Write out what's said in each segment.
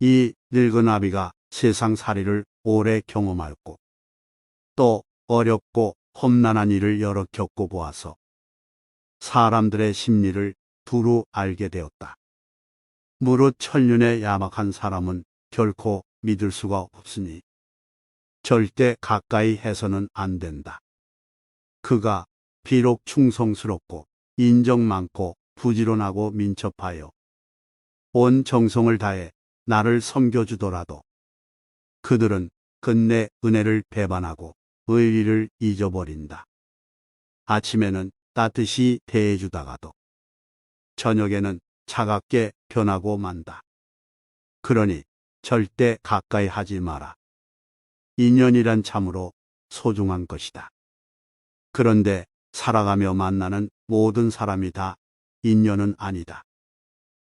이 늙은 아비가 세상살이를 오래 경험하였고 또 어렵고 험난한 일을 여러 겪고 보아서 사람들의 심리를 두루 알게 되었다. 무릇 천륜에 야박한 사람은 결코 믿을 수가 없으니 절대 가까이 해서는 안 된다. 그가 비록 충성스럽고 인정 많고 부지런하고 민첩하여 온 정성을 다해 나를 섬겨주더라도 그들은 끝내 은혜를 배반하고 의리를 잊어버린다. 아침에는 따뜻이 대해주다가도 저녁에는 차갑게 변하고 만다. 그러니 절대 가까이 하지 마라. 인연이란 참으로 소중한 것이다. 그런데 살아가며 만나는 모든 사람이 다 인연은 아니다.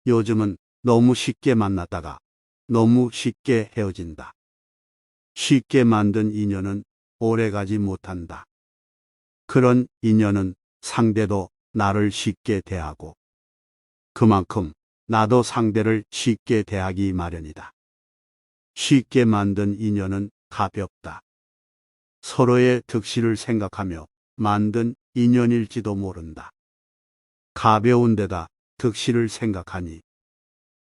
요즘은 너무 쉽게 만났다가 너무 쉽게 헤어진다. 쉽게 만든 인연은 오래가지 못한다. 그런 인연은 상대도 나를 쉽게 대하고 그만큼 나도 상대를 쉽게 대하기 마련이다. 쉽게 만든 인연은 가볍다. 서로의 득실을 생각하며 만든 인연일지도 모른다. 가벼운 데다 득실을 생각하니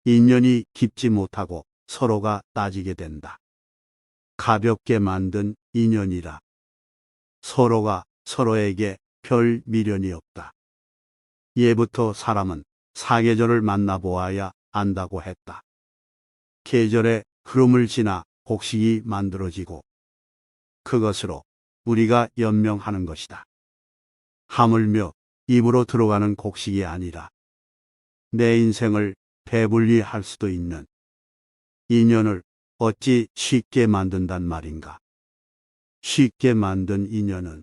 인연이 깊지 못하고 서로가 따지게 된다. 가볍게 만든 인연이라 서로가 서로에게 별 미련이 없다. 예부터 사람은 사계절을 만나보아야 안다고 했다. 계절의 흐름을 지나 곡식이 만들어지고 그것으로 우리가 연명하는 것이다. 하물며 입으로 들어가는 곡식이 아니라 내 인생을 배불리할 수도 있는 인연을 어찌 쉽게 만든단 말인가. 쉽게 만든 인연은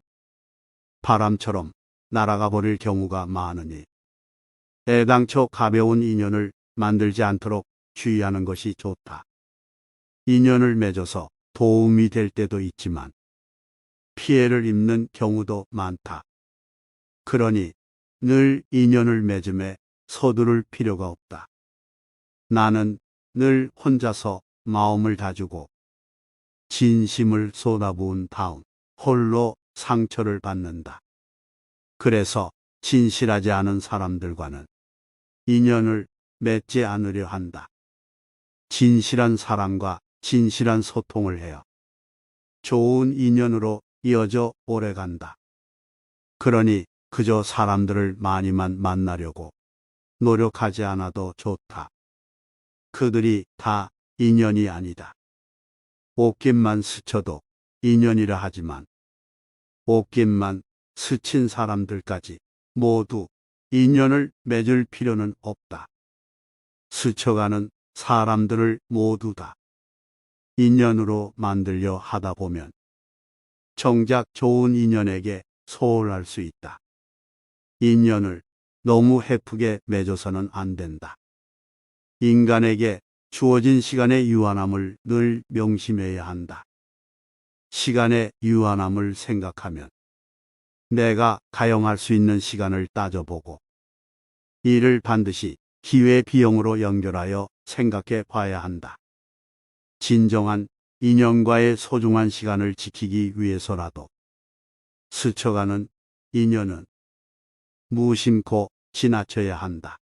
바람처럼 날아가 버릴 경우가 많으니 애당초 가벼운 인연을 만들지 않도록 주의하는 것이 좋다. 인연을 맺어서 도움이 될 때도 있지만 피해를 입는 경우도 많다. 그러니 늘 인연을 맺음에 서두를 필요가 없다. 나는 늘 혼자서 마음을 다주고 진심을 쏟아부은 다음 홀로 상처를 받는다. 그래서 진실하지 않은 사람들과는 인연을 맺지 않으려 한다. 진실한 사람과 진실한 소통을 해야 좋은 인연으로 이어져 오래간다. 그러니 그저 사람들을 많이만 만나려고 노력하지 않아도 좋다. 그들이 다 인연이 아니다. 옷깃만 스쳐도 인연이라 하지만 옷깃만 스친 사람들까지 모두 인연을 맺을 필요는 없다. 스쳐가는 사람들을 모두 다 인연으로 만들려 하다 보면 정작 좋은 인연에게 소홀할 수 있다. 인연을 너무 헤프게 맺어서는 안 된다. 인간에게 주어진 시간의 유한함을 늘 명심해야 한다. 시간의 유한함을 생각하면 내가 가용할 수 있는 시간을 따져보고 이를 반드시 기회 비용으로 연결하여 생각해 봐야 한다. 진정한 인연과의 소중한 시간을 지키기 위해서라도 스쳐가는 인연은 무심코 지나쳐야 한다.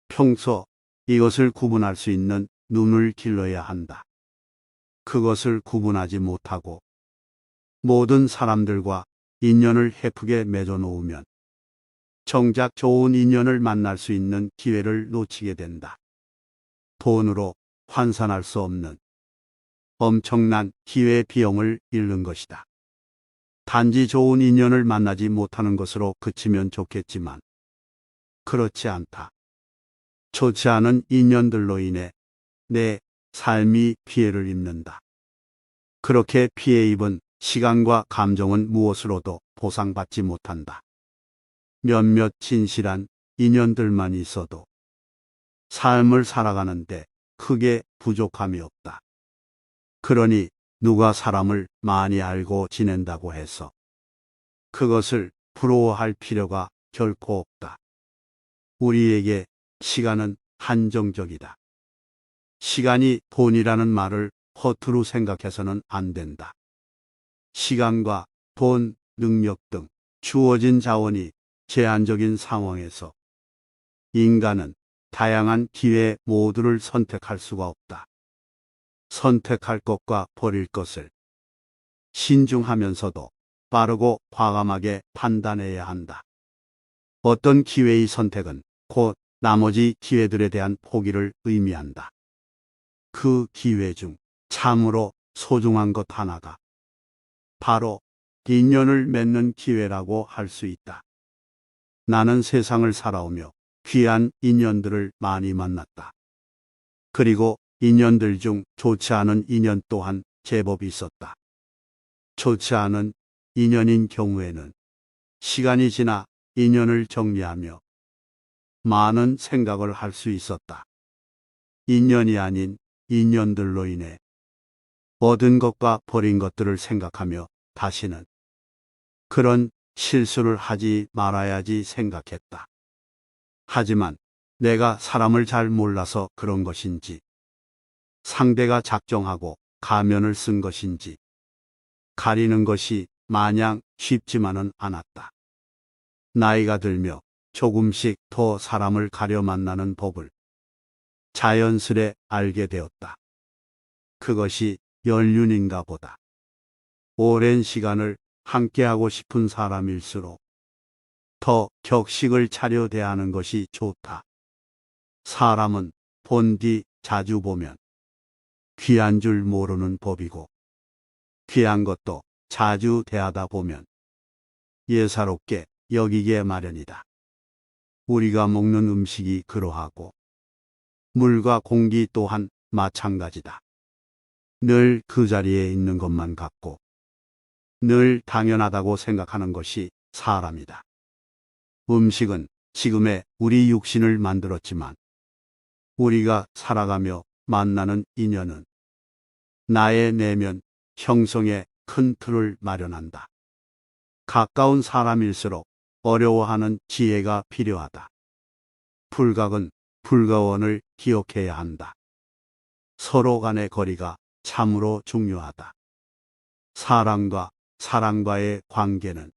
평소 이것을 구분할 수 있는 눈을 길러야 한다. 그것을 구분하지 못하고 모든 사람들과 인연을 헤프게 맺어 놓으면 정작 좋은 인연을 만날 수 있는 기회를 놓치게 된다. 돈으로 환산할 수 없는 엄청난 기회 비용을 잃는 것이다. 단지 좋은 인연을 만나지 못하는 것으로 그치면 좋겠지만 그렇지 않다. 좋지 않은 인연들로 인해 내 삶이 피해를 입는다. 그렇게 피해 입은 시간과 감정은 무엇으로도 보상받지 못한다. 몇몇 진실한 인연들만 있어도 삶을 살아가는데 크게 부족함이 없다. 그러니 누가 사람을 많이 알고 지낸다고 해서 그것을 부러워할 필요가 결코 없다. 우리에게 시간은 한정적이다. 시간이 돈이라는 말을 허투루 생각해서는 안 된다. 시간과 돈, 능력 등 주어진 자원이 제한적인 상황에서 인간은 다양한 기회 모두를 선택할 수가 없다. 선택할 것과 버릴 것을 신중하면서도 빠르고 과감하게 판단해야 한다. 어떤 기회의 선택은 곧 나머지 기회들에 대한 포기를 의미한다. 그 기회 중 참으로 소중한 것 하나가 바로 인연을 맺는 기회라고 할 수 있다. 나는 세상을 살아오며 귀한 인연들을 많이 만났다. 그리고 인연들 중 좋지 않은 인연 또한 제법 있었다. 좋지 않은 인연인 경우에는 시간이 지나 인연을 정리하며 많은 생각을 할 수 있었다. 인연이 아닌 인연들로 인해 얻은 것과 버린 것들을 생각하며 다시는 그런 실수를 하지 말아야지 생각했다. 하지만 내가 사람을 잘 몰라서 그런 것인지, 상대가 작정하고 가면을 쓴 것인지, 가리는 것이 마냥 쉽지만은 않았다. 나이가 들며 조금씩 더 사람을 가려 만나는 법을 자연스레 알게 되었다. 그것이 연륜인가 보다. 오랜 시간을 함께하고 싶은 사람일수록 더 격식을 차려 대하는 것이 좋다. 사람은 본 뒤 자주 보면 귀한 줄 모르는 법이고, 귀한 것도 자주 대하다 보면 예사롭게 여기게 마련이다. 우리가 먹는 음식이 그러하고 물과 공기 또한 마찬가지다. 늘 그 자리에 있는 것만 같고 늘 당연하다고 생각하는 것이 사람이다. 음식은 지금의 우리 육신을 만들었지만 우리가 살아가며 만나는 인연은 나의 내면 형성에 큰 틀을 마련한다. 가까운 사람일수록 어려워하는 지혜가 필요하다. 불각은 불가원을 기억해야 한다. 서로 간의 거리가 참으로 중요하다. 사람과 사람과의 관계는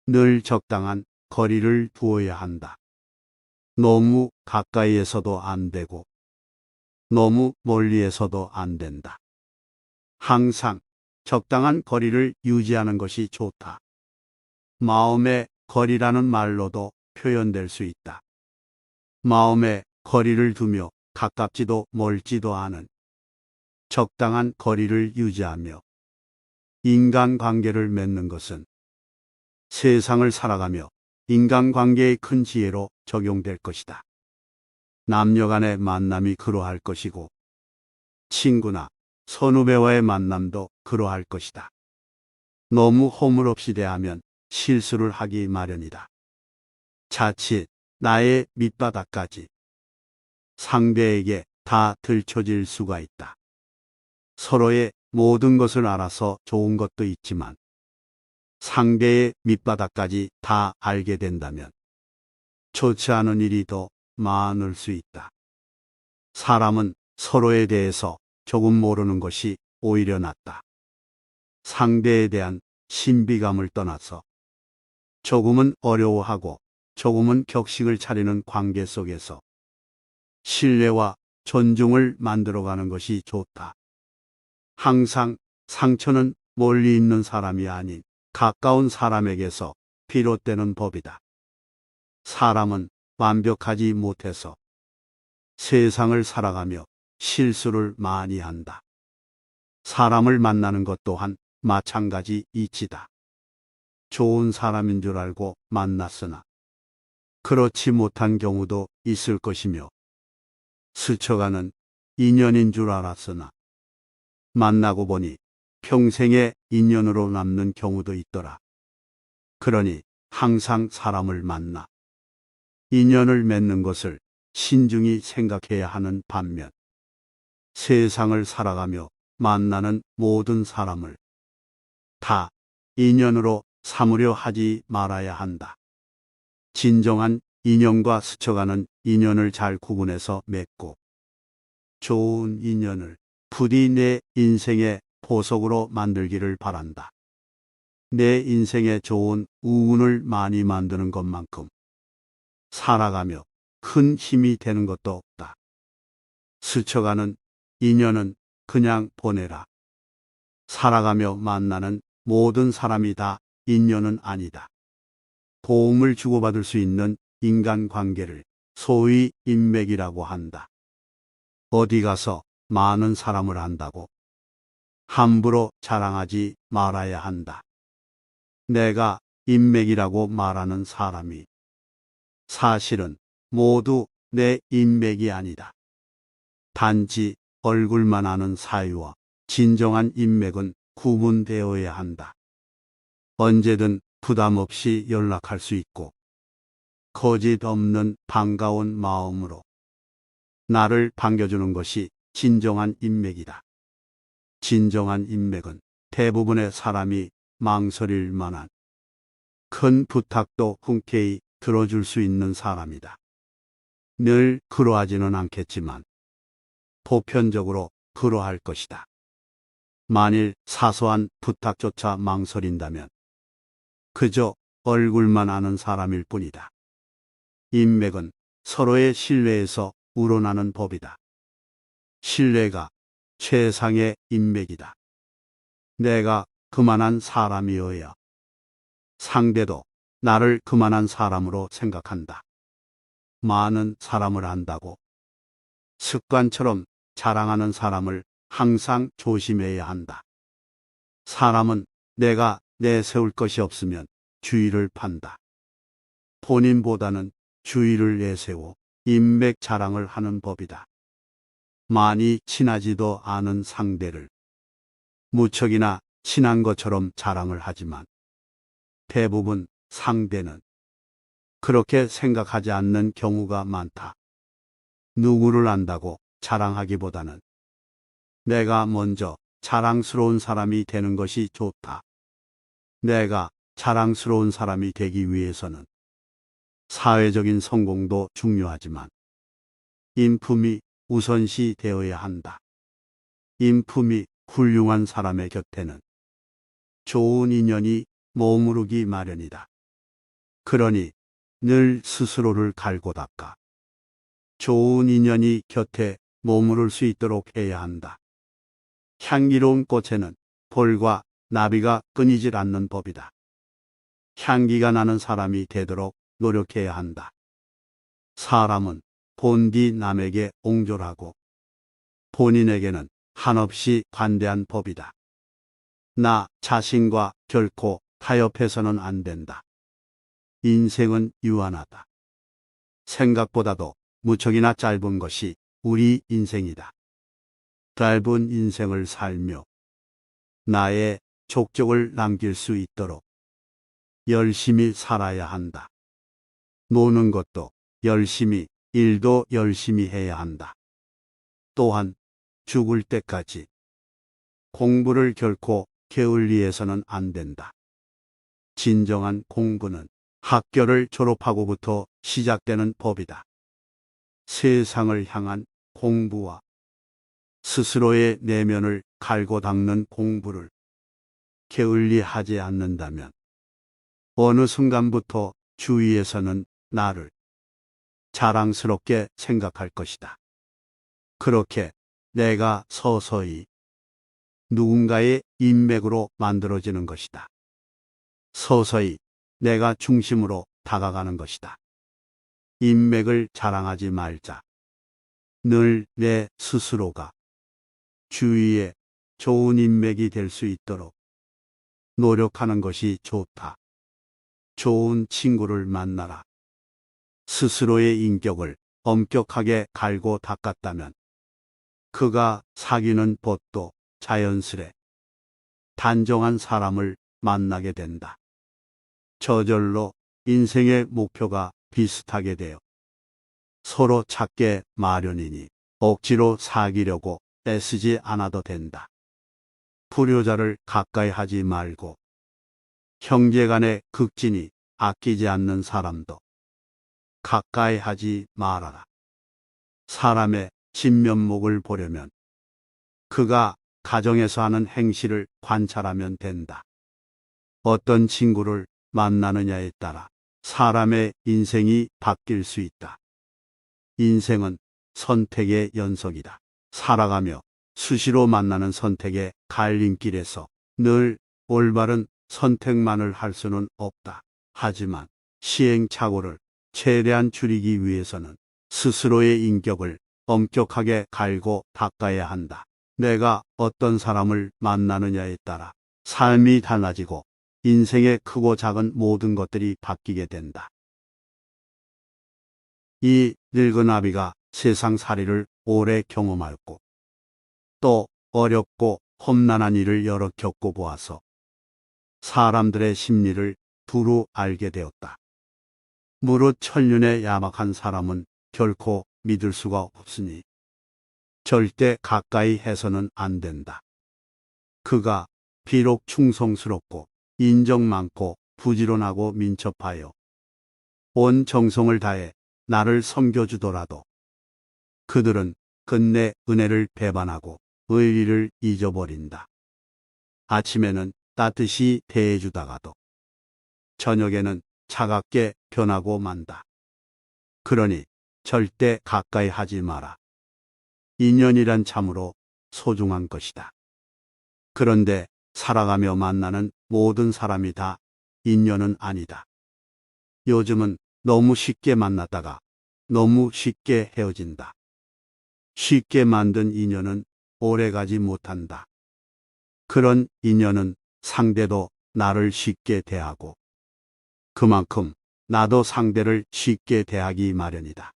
늘 적당한 거리를 두어야 한다. 너무 가까이에서도 안 되고 너무 멀리에서도 안 된다. 항상 적당한 거리를 유지하는 것이 좋다. 마음의 거리라는 말로도 표현될 수 있다. 마음의 거리를 두며 가깝지도 멀지도 않은 적당한 거리를 유지하며 인간관계를 맺는 것은 세상을 살아가며 인간관계의 큰 지혜로 적용될 것이다. 남녀 간의 만남이 그러할 것이고 친구나 선후배와의 만남도 그러할 것이다. 너무 허물없이 대하면 실수를 하기 마련이다. 자칫 나의 밑바닥까지 상대에게 다 들춰질 수가 있다. 서로의 모든 것을 알아서 좋은 것도 있지만 상대의 밑바닥까지 다 알게 된다면 좋지 않은 일이 더 많을 수 있다. 사람은 서로에 대해서 조금 모르는 것이 오히려 낫다. 상대에 대한 신비감을 떠나서 조금은 어려워하고 조금은 격식을 차리는 관계 속에서 신뢰와 존중을 만들어가는 것이 좋다. 항상 상처는 멀리 있는 사람이 아닌 가까운 사람에게서 비롯되는 법이다. 사람은 완벽하지 못해서 세상을 살아가며 실수를 많이 한다. 사람을 만나는 것 또한 마찬가지 이치다. 좋은 사람인 줄 알고 만났으나 그렇지 못한 경우도 있을 것이며 스쳐가는 인연인 줄 알았으나 만나고 보니 평생의 인연으로 남는 경우도 있더라. 그러니 항상 사람을 만나 인연을 맺는 것을 신중히 생각해야 하는 반면 세상을 살아가며 만나는 모든 사람을 다 인연으로 삼으려 하지 말아야 한다. 진정한 인연과 스쳐가는 인연을 잘 구분해서 맺고 좋은 인연을 부디 내 인생의 보석으로 만들기를 바란다. 내 인생에 좋은 운을 많이 만드는 것만큼 살아가며 큰 힘이 되는 것도 없다. 스쳐가는 인연은 그냥 보내라. 살아가며 만나는 모든 사람이 다 인연은 아니다. 도움을 주고받을 수 있는 인간관계를 소위 인맥이라고 한다. 어디 가서 많은 사람을 안다고 함부로 자랑하지 말아야 한다. 내가 인맥이라고 말하는 사람이 사실은 모두 내 인맥이 아니다. 단지 얼굴만 아는 사이와 진정한 인맥은 구분되어야 한다. 언제든 부담 없이 연락할 수 있고 거짓 없는 반가운 마음으로 나를 반겨주는 것이 진정한 인맥이다. 진정한 인맥은 대부분의 사람이 망설일 만한 큰 부탁도 흔쾌히 들어줄 수 있는 사람이다. 늘 그러하지는 않겠지만 보편적으로 그러할 것이다. 만일 사소한 부탁조차 망설인다면 그저 얼굴만 아는 사람일 뿐이다. 인맥은 서로의 신뢰에서 우러나는 법이다. 신뢰가 최상의 인맥이다. 내가 그만한 사람이어야 상대도 나를 그만한 사람으로 생각한다. 많은 사람을 안다고 습관처럼 자랑하는 사람을 항상 조심해야 한다. 사람은 내가 내세울 것이 없으면 주의를 판다. 본인보다는 주의를 내세워 인맥 자랑을 하는 법이다. 많이 친하지도 않은 상대를 무척이나 친한 것처럼 자랑을 하지만 대부분 상대는 그렇게 생각하지 않는 경우가 많다. 누구를 안다고 자랑하기보다는 내가 먼저 자랑스러운 사람이 되는 것이 좋다. 내가 자랑스러운 사람이 되기 위해서는 사회적인 성공도 중요하지만 인품이 우선시 되어야 한다. 인품이 훌륭한 사람의 곁에는 좋은 인연이 머무르기 마련이다. 그러니 늘 스스로를 갈고 닦아 좋은 인연이 곁에 머무를 수 있도록 해야 한다. 향기로운 꽃에는 벌과 나비가 끊이질 않는 법이다. 향기가 나는 사람이 되도록 노력해야 한다. 사람은 본디 남에게 옹졸하고 본인에게는 한없이 관대한 법이다. 나 자신과 결코 타협해서는 안 된다. 인생은 유한하다. 생각보다도 무척이나 짧은 것이 우리 인생이다. 짧은 인생을 살며 나의 족적을 남길 수 있도록 열심히 살아야 한다. 노는 것도 열심히, 일도 열심히 해야 한다. 또한 죽을 때까지 공부를 결코 게을리해서는 안 된다. 진정한 공부는 학교를 졸업하고부터 시작되는 법이다. 세상을 향한 공부와 스스로의 내면을 갈고 닦는 공부를 게을리하지 않는다면 어느 순간부터 주위에서는 나를 자랑스럽게 생각할 것이다. 그렇게 내가 서서히 누군가의 인맥으로 만들어지는 것이다. 서서히 내가 중심으로 다가가는 것이다. 인맥을 자랑하지 말자. 늘 내 스스로가 주위에 좋은 인맥이 될 수 있도록 노력하는 것이 좋다. 좋은 친구를 만나라. 스스로의 인격을 엄격하게 갈고 닦았다면 그가 사귀는 법도 자연스레 단정한 사람을 만나게 된다. 저절로 인생의 목표가 비슷하게 되어 서로 찾게 마련이니 억지로 사귀려고 애쓰지 않아도 된다. 불효자를 가까이 하지 말고 형제간의 극진이 아끼지 않는 사람도 가까이 하지 말아라. 사람의 진면목을 보려면 그가 가정에서 하는 행실을 관찰하면 된다. 어떤 친구를 만나느냐에 따라 사람의 인생이 바뀔 수 있다. 인생은 선택의 연속이다. 살아가며 수시로 만나는 선택의 갈림길에서 늘 올바른 선택만을 할 수는 없다. 하지만 시행착오를 최대한 줄이기 위해서는 스스로의 인격을 엄격하게 갈고 닦아야 한다. 내가 어떤 사람을 만나느냐에 따라 삶이 달라지고 인생의 크고 작은 모든 것들이 바뀌게 된다. 이 늙은 아비가 세상살이를 오래 경험하였고 또 어렵고 험난한 일을 여러 겪고 보아서 사람들의 심리를 두루 알게 되었다. 무릇 천륜에 야박한 사람은 결코 믿을 수가 없으니 절대 가까이 해서는 안 된다. 그가 비록 충성스럽고 인정 많고 부지런하고 민첩하여 온 정성을 다해 나를 섬겨주더라도 그들은 끝내 은혜를 배반하고 의리를 잊어버린다. 아침에는 따뜻이 대해주다가도 저녁에는 차갑게 변하고 만다. 그러니 절대 가까이 하지 마라. 인연이란 참으로 소중한 것이다. 그런데 살아가며 만나는 모든 사람이 다 인연은 아니다. 요즘은 너무 쉽게 만났다가 너무 쉽게 헤어진다. 쉽게 만든 인연은 오래가지 못한다. 그런 인연은 상대도 나를 쉽게 대하고 그만큼 나도 상대를 쉽게 대하기 마련이다.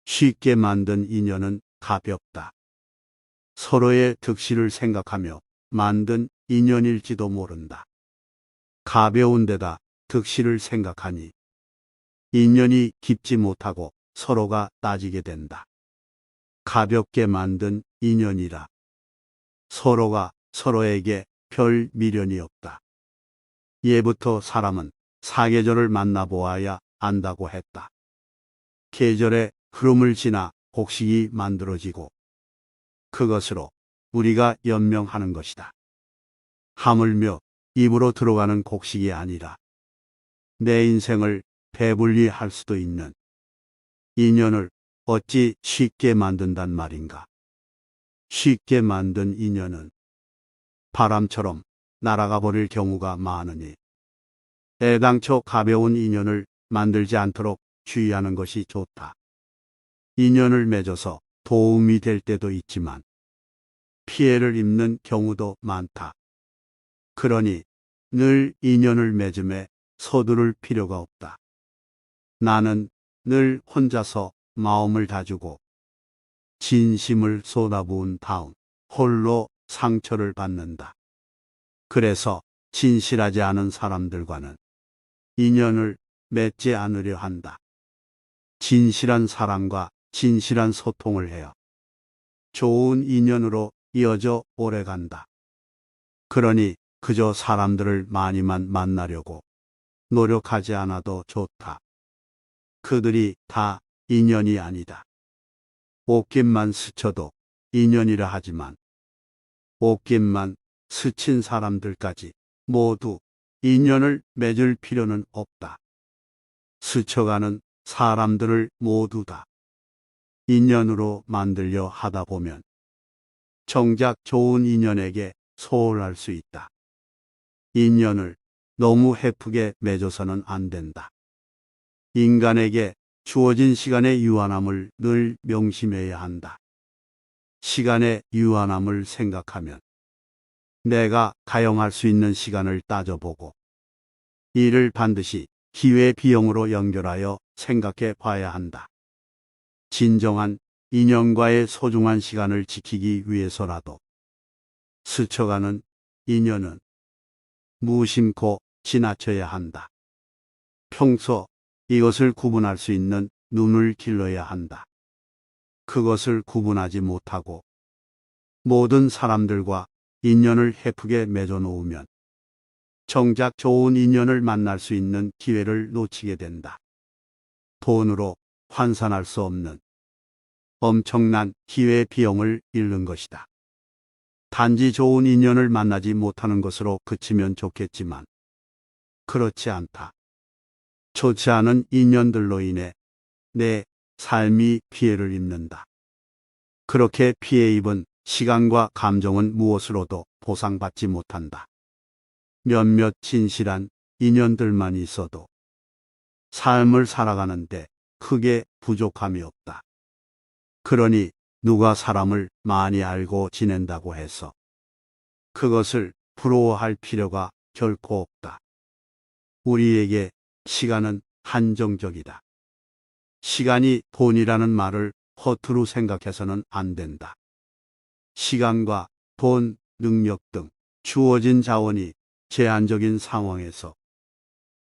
쉽게 만든 인연은 가볍다. 서로의 득실을 생각하며 만든 인연일지도 모른다. 가벼운 데다 득실을 생각하니 인연이 깊지 못하고 서로가 따지게 된다. 가볍게 만든 인연이라 서로가 서로에게 별 미련이 없다. 예부터 사람은 사계절을 만나보아야 안다고 했다. 계절의 흐름을 지나 곡식이 만들어지고 그것으로 우리가 연명하는 것이다. 하물며 입으로 들어가는 곡식이 아니라 내 인생을 배분리할 수도 있는 인연을 어찌 쉽게 만든단 말인가. 쉽게 만든 인연은 바람처럼 날아가 버릴 경우가 많으니 애당초 가벼운 인연을 만들지 않도록 주의하는 것이 좋다. 인연을 맺어서 도움이 될 때도 있지만 피해를 입는 경우도 많다. 그러니 늘 인연을 맺음에 서두를 필요가 없다. 나는 늘 혼자서 마음을 다주고 진심을 쏟아부은 다음 홀로 상처를 받는다. 그래서 진실하지 않은 사람들과는 인연을 맺지 않으려 한다. 진실한 사람과 진실한 소통을 해야 좋은 인연으로 이어져 오래간다. 그러니 그저 사람들을 많이만 만나려고 노력하지 않아도 좋다. 그들이 다 인연이 아니다. 옷깃만 스쳐도 인연이라 하지만 옷깃만 스친 사람들까지 모두 인연을 맺을 필요는 없다. 스쳐가는 사람들을 모두 다 인연으로 만들려 하다 보면 정작 좋은 인연에게 소홀할 수 있다. 인연을 너무 헤프게 맺어서는 안 된다. 인간에게 주어진 시간의 유한함을 늘 명심해야 한다. 시간의 유한함을 생각하면 내가 가용할 수 있는 시간을 따져보고 이를 반드시 기회 비용으로 연결하여 생각해 봐야 한다. 진정한 인연과의 소중한 시간을 지키기 위해서라도 스쳐가는 인연은 무심코 지나쳐야 한다. 평소 이것을 구분할 수 있는 눈을 길러야 한다. 그것을 구분하지 못하고 모든 사람들과 인연을 헤프게 맺어 놓으면 정작 좋은 인연을 만날 수 있는 기회를 놓치게 된다. 돈으로 환산할 수 없는 엄청난 기회 비용을 잃는 것이다. 단지 좋은 인연을 만나지 못하는 것으로 그치면 좋겠지만 그렇지 않다. 좋지 않은 인연들로 인해 내 삶이 피해를 입는다. 그렇게 피해 입은 시간과 감정은 무엇으로도 보상받지 못한다. 몇몇 진실한 인연들만 있어도 삶을 살아가는데 크게 부족함이 없다. 그러니 누가 사람을 많이 알고 지낸다고 해서 그것을 부러워할 필요가 결코 없다. 우리에게 시간은 한정적이다. 시간이 돈이라는 말을 허투루 생각해서는 안 된다. 시간과 돈, 능력 등 주어진 자원이 제한적인 상황에서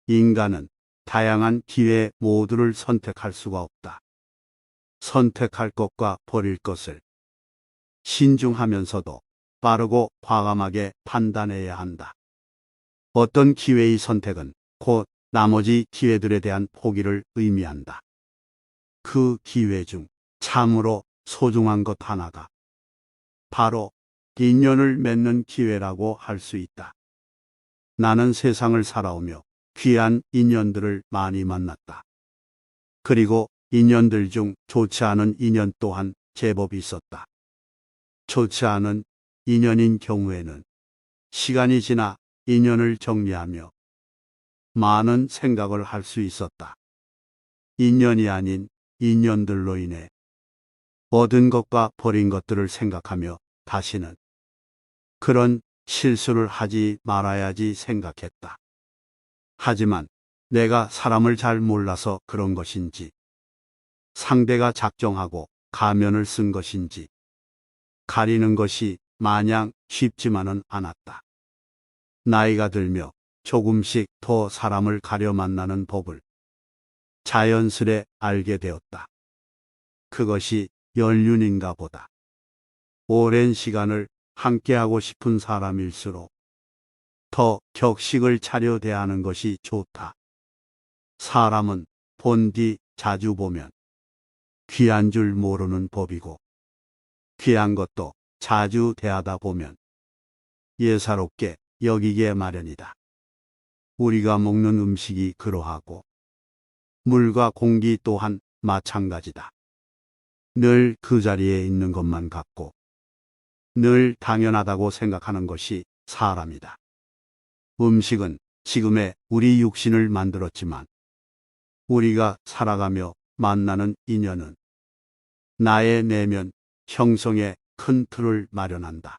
인간은 다양한 기회 모두를 선택할 수가 없다. 선택할 것과 버릴 것을 신중하면서도 빠르고 과감하게 판단해야 한다. 어떤 기회의 선택은 곧 나머지 기회들에 대한 포기를 의미한다. 그 기회 중 참으로 소중한 것 하나가 바로 인연을 맺는 기회라고 할 수 있다. 나는 세상을 살아오며 귀한 인연들을 많이 만났다. 그리고 인연들 중 좋지 않은 인연 또한 제법 있었다. 좋지 않은 인연인 경우에는 시간이 지나 인연을 정리하며 많은 생각을 할 수 있었다. 인연이 아닌 인연들로 인해 얻은 것과 버린 것들을 생각하며 다시는 그런 실수를 하지 말아야지 생각했다. 하지만 내가 사람을 잘 몰라서 그런 것인지, 상대가 작정하고 가면을 쓴 것인지, 가리는 것이 마냥 쉽지만은 않았다. 나이가 들며 조금씩 더 사람을 가려 만나는 법을 자연스레 알게 되었다. 그것이 연륜인가 보다. 오랜 시간을 함께하고 싶은 사람일수록 더 격식을 차려 대하는 것이 좋다. 사람은 본 뒤 자주 보면 귀한 줄 모르는 법이고, 귀한 것도 자주 대하다 보면 예사롭게 여기게 마련이다. 우리가 먹는 음식이 그러하고 물과 공기 또한 마찬가지다. 늘 그 자리에 있는 것만 같고 늘 당연하다고 생각하는 것이 사람이다. 음식은 지금의 우리 육신을 만들었지만 우리가 살아가며 만나는 인연은 나의 내면 형성에 큰 틀을 마련한다.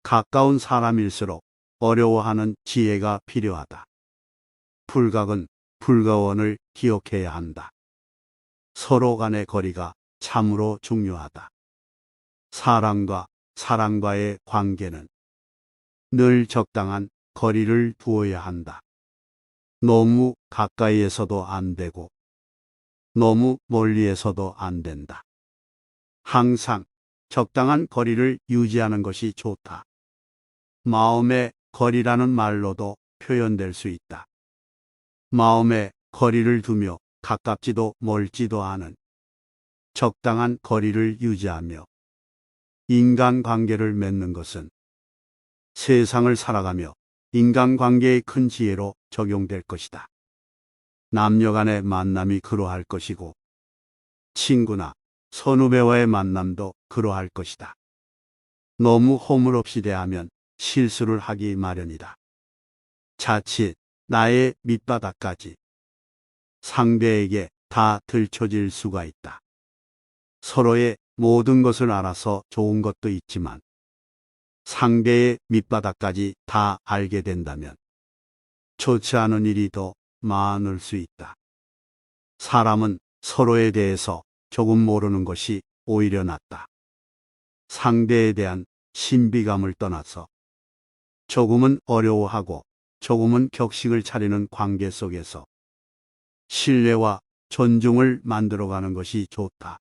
가까운 사람일수록 어려워하는 지혜가 필요하다. 불각은 불가원을 기억해야 한다. 서로 간의 거리가 참으로 중요하다. 사람과 사람과의 관계는 늘 적당한 거리를 두어야 한다. 너무 가까이에서도 안 되고 너무 멀리에서도 안 된다. 항상 적당한 거리를 유지하는 것이 좋다. 마음의 거리라는 말로도 표현될 수 있다. 마음의 거리를 두며 가깝지도 멀지도 않은 적당한 거리를 유지하며 인간관계를 맺는 것은 세상을 살아가며 인간관계의 큰 지혜로 적용될 것이다. 남녀 간의 만남이 그러할 것이고 친구나 선후배와의 만남도 그러할 것이다. 너무 허물없이 대하면 실수를 하기 마련이다. 자칫 나의 밑바닥까지 상대에게 다 들춰질 수가 있다. 서로의 모든 것을 알아서 좋은 것도 있지만 상대의 밑바닥까지 다 알게 된다면 좋지 않은 일이 더 많을 수 있다. 사람은 서로에 대해서 조금 모르는 것이 오히려 낫다. 상대에 대한 신비감을 떠나서 조금은 어려워하고 조금은 격식을 차리는 관계 속에서 신뢰와 존중을 만들어가는 것이 좋다.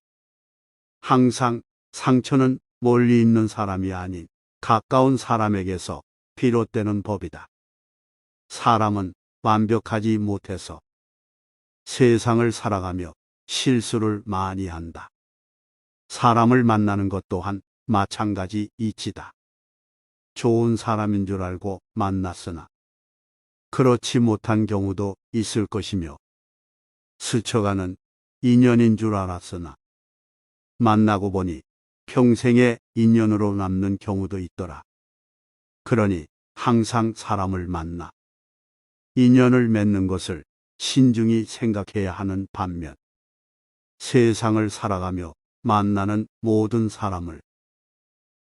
항상 상처는 멀리 있는 사람이 아닌 가까운 사람에게서 비롯되는 법이다. 사람은 완벽하지 못해서 세상을 살아가며 실수를 많이 한다. 사람을 만나는 것 또한 마찬가지 이치다. 좋은 사람인 줄 알고 만났으나 그렇지 못한 경우도 있을 것이며, 스쳐가는 인연인 줄 알았으나 만나고 보니 평생의 인연으로 남는 경우도 있더라. 그러니 항상 사람을 만나 인연을 맺는 것을 신중히 생각해야 하는 반면, 세상을 살아가며 만나는 모든 사람을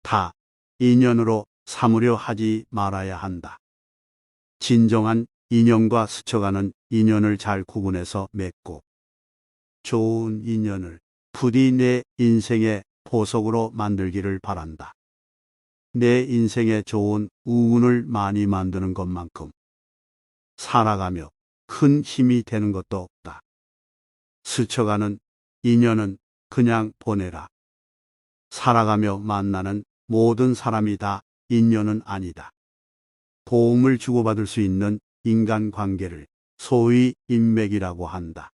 다 인연으로 삼으려 하지 말아야 한다. 진정한 인연과 스쳐가는 인연을 잘 구분해서 맺고 좋은 인연을 부디 내 인생의 보석으로 만들기를 바란다. 내 인생에 좋은 운을 많이 만드는 것만큼 살아가며 큰 힘이 되는 것도 없다. 스쳐가는 인연은 그냥 보내라. 살아가며 만나는 모든 사람이 다 인연은 아니다. 도움을 주고받을 수 있는 인간관계를 소위 인맥이라고 한다.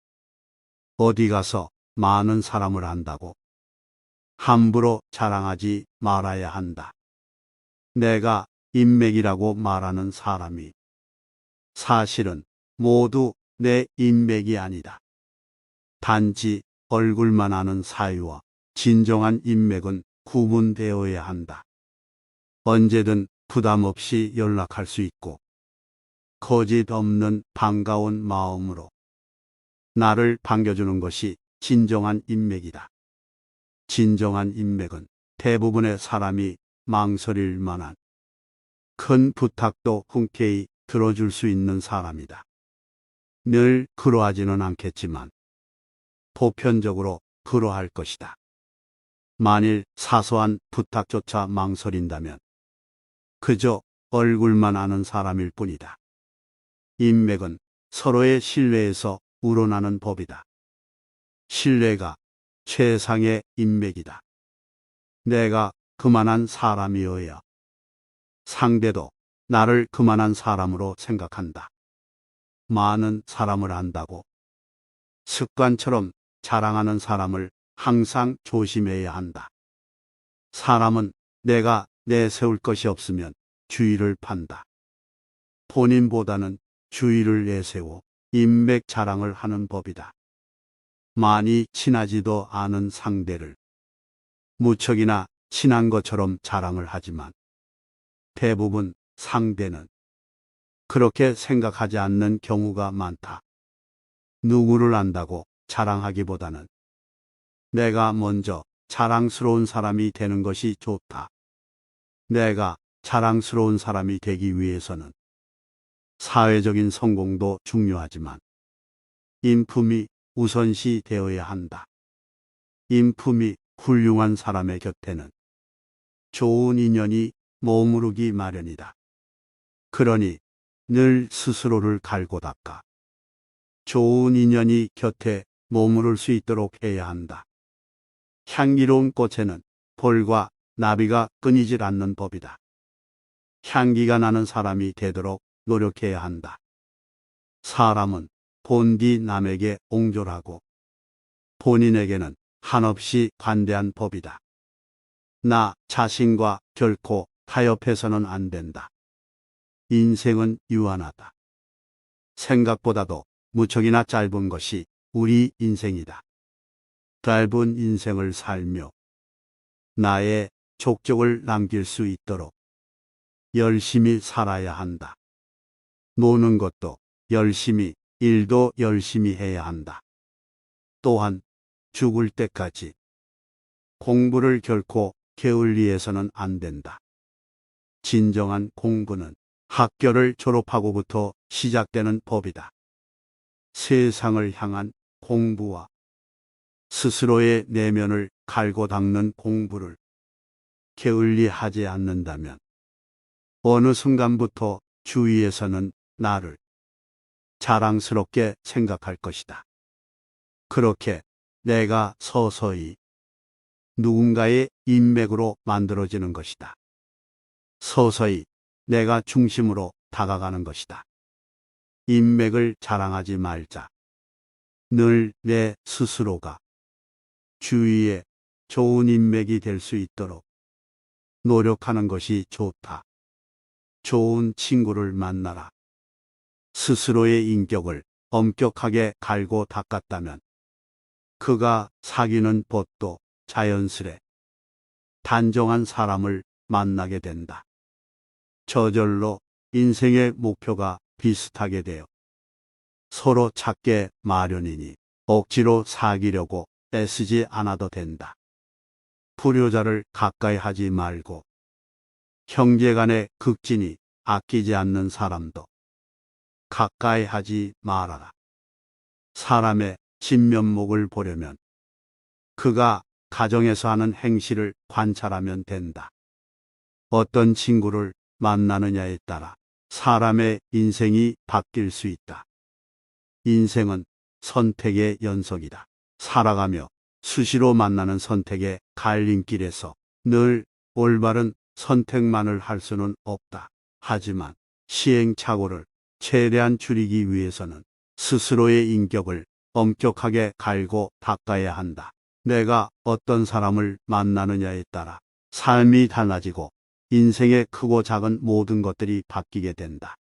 어디 가서 많은 사람을 안다고 함부로 자랑하지 말아야 한다. 내가 인맥이라고 말하는 사람이 사실은 모두 내 인맥이 아니다. 단지 얼굴만 아는 사이와 진정한 인맥은 구분되어야 한다. 언제든 부담 없이 연락할 수 있고 거짓 없는 반가운 마음으로 나를 반겨주는 것이 진정한 인맥이다. 진정한 인맥은 대부분의 사람이 망설일 만한 큰 부탁도 흔쾌히 들어줄 수 있는 사람이다. 늘 그러하지는 않겠지만 보편적으로 그러할 것이다. 만일 사소한 부탁조차 망설인다면 그저 얼굴만 아는 사람일 뿐이다. 인맥은 서로의 신뢰에서 우러나는 법이다. 신뢰가 최상의 인맥이다. 내가 그만한 사람이어야 상대도 나를 그만한 사람으로 생각한다. 많은 사람을 안다고 습관처럼 자랑하는 사람을 항상 조심해야 한다. 사람은 내가 내세울 것이 없으면 주의를 판다. 본인보다는 주의를 내세워 인맥 자랑을 하는 법이다. 많이 친하지도 않은 상대를 무척이나 친한 것처럼 자랑을 하지만 대부분 상대는 그렇게 생각하지 않는 경우가 많다. 누구를 안다고 자랑하기보다는 내가 먼저 자랑스러운 사람이 되는 것이 좋다. 내가 자랑스러운 사람이 되기 위해서는 사회적인 성공도 중요하지만 인품이 우선시 되어야 한다. 인품이 훌륭한 사람의 곁에는 좋은 인연이 머무르기 마련이다. 그러니 늘 스스로를 갈고 닦아 좋은 인연이 곁에 머무를 수 있도록 해야 한다. 향기로운 꽃에는 벌과 나비가 끊이질 않는 법이다. 향기가 나는 사람이 되도록 노력해야 한다. 사람은 본디 남에게 옹졸하고 본인에게는 한없이 관대한 법이다. 나 자신과 결코 타협해서는 안 된다. 인생은 유한하다. 생각보다도 무척이나 짧은 것이 우리 인생이다. 짧은 인생을 살며 나의 족적을 남길 수 있도록 열심히 살아야 한다. 노는 것도 열심히, 일도 열심히 해야 한다. 또한 죽을 때까지 공부를 결코 게을리해서는 안 된다. 진정한 공부는 학교를 졸업하고부터 시작되는 법이다. 세상을 향한 공부와 스스로의 내면을 갈고 닦는 공부를 게을리하지 않는다면 어느 순간부터 주위에서는 나를 자랑스럽게 생각할 것이다. 그렇게 내가 서서히 누군가의 인맥으로 만들어지는 것이다. 서서히 내가 중심으로 다가가는 것이다. 인맥을 자랑하지 말자. 늘 내 스스로가 주위에 좋은 인맥이 될 수 있도록 노력하는 것이 좋다. 좋은 친구를 만나라. 스스로의 인격을 엄격하게 갈고 닦았다면 그가 사귀는 법도 자연스레 단정한 사람을 만나게 된다. 저절로 인생의 목표가 비슷하게 되어 서로 찾게 마련이니 억지로 사귀려고 애쓰지 않아도 된다. 불효자를 가까이 하지 말고 형제간의 극진이 아끼지 않는 사람도 가까이 하지 말아라. 사람의 진면목을 보려면 그가 가정에서 하는 행실을 관찰하면 된다. 어떤 친구를 만나느냐에 따라 사람의 인생이 바뀔 수 있다. 인생은 선택의 연속이다. 살아가며 수시로 만나는 선택의 갈림길에서 늘 올바른 선택만을 할 수는 없다. 하지만 시행착오를 최대한 줄이기 위해서는 스스로의 인격을 엄격하게 갈고 닦아야 한다. 내가 어떤 사람을 만나느냐에 따라 삶이 달라지고 인생의 크고 작은 모든 것들이 바뀌게 된다.